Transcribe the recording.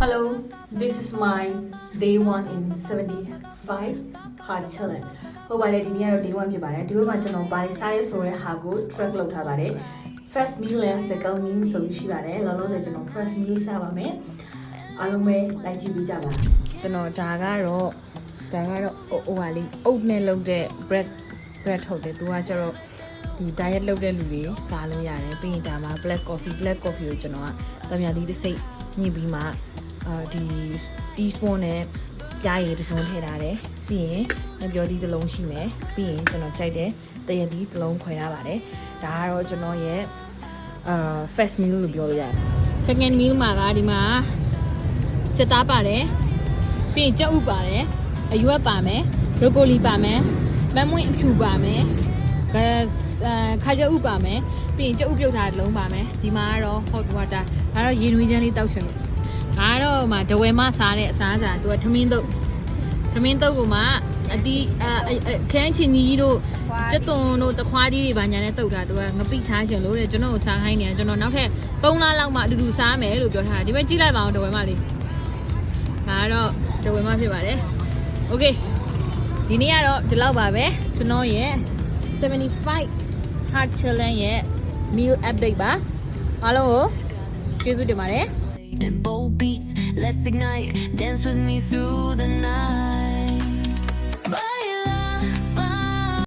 Hello, this is my day 1 in 75 hard challenge. ဟုတ်ပါတယ်ဒီနေ့ကတော့ day 1ဖြစ်ပါတယ်ဒီလိုမှကျွန်တော်ဘာလေးစားရဲဆိုတဲ့ဟာကို track လုပ်ထားပါတယ် first meal နဲ့ second meal ဆိုပြီးရှိပါတယ်လောလောဆယ်ကျွန်တော် first meal စားပါမယ်အားလုံးပဲလိုက်ကြည့်ပေးကြပါကျွန်တော်ဒါကတော့ဟိုဟာလေးအုတ်နဲ့လုပ်တဲ့ bread ထုတ်တယ်သူကကျတော့ဒီ diet လုပ်တဲ့လူတွေစားလို့ရတယ်ပြီးရင်ဒါမှ black coffee ကိုကျွန်တော်ကတမယာသီးတစ်စိတ်ညှစ်ပြီးမှဒီ teaspoon နဲ့ပြားရည်တစ်စုံထည့်ထားတယ်ပြီးရင်ငပြောသီးတစ်လုံးရှိမယ်ပြီးရင်ကျွန်တော်ကြိုက်တဲ့တရသီးတစ်လုံးခွဲထားပါတယ်ဒါကတော့ကျွန်တော်ရဲ့first meal လို့ပြောလို့ရတယ် second meal မှာကဒီမှာစက်သားပါတယ်ပြီးရင်ကြက်ဥပါတယ်အရွက်ပါမယ် broccoli ပါမယ်မမွင့်အဖြူပါမယ်ခါကြက်ဥပါမယ်ပြီးရင်ကြက်ဥပြုတ်ထားတဲ့လုံးပါမယ်ဒီမှာကတော့ hot water ဒါတော့ရေနွေးချမ်းလေးတောက်ချင်လို့ဒါကတော့မှဒဝဲမစားတဲ့အစားအစာသူကထမင်းတုပ်ကိုမှအတီးခန်းချင်ကြီးတို့ကျက်သွန်တို့တခွားကြီးတွေဘာညာနဲ့တုပ်ထားသူကငပိစားချင်လို့တဲ့ကျွန်တော်ကိုစားခိုင်းနေကျွန်တော်နောက်ထပ်3လလောက်မှအတူတူစားမယ်လို့ပြောထားတာဒီဘက်ကြည့်လိုက်ပါအောင်ဒဝဲမလေးဒါကတော့ဒဝဲမဖြစ်ပါတယ်โอเคဒီနေ့ကတော့ဒီလောက်ပါပဲကျွန်တော်ရဲ့75 hard challenge ရဲ့ meal update ပါအားလုံးကိုကျေးဇူးတင်ပါတယ်And bold beats, let's ignite, dance with me through the night.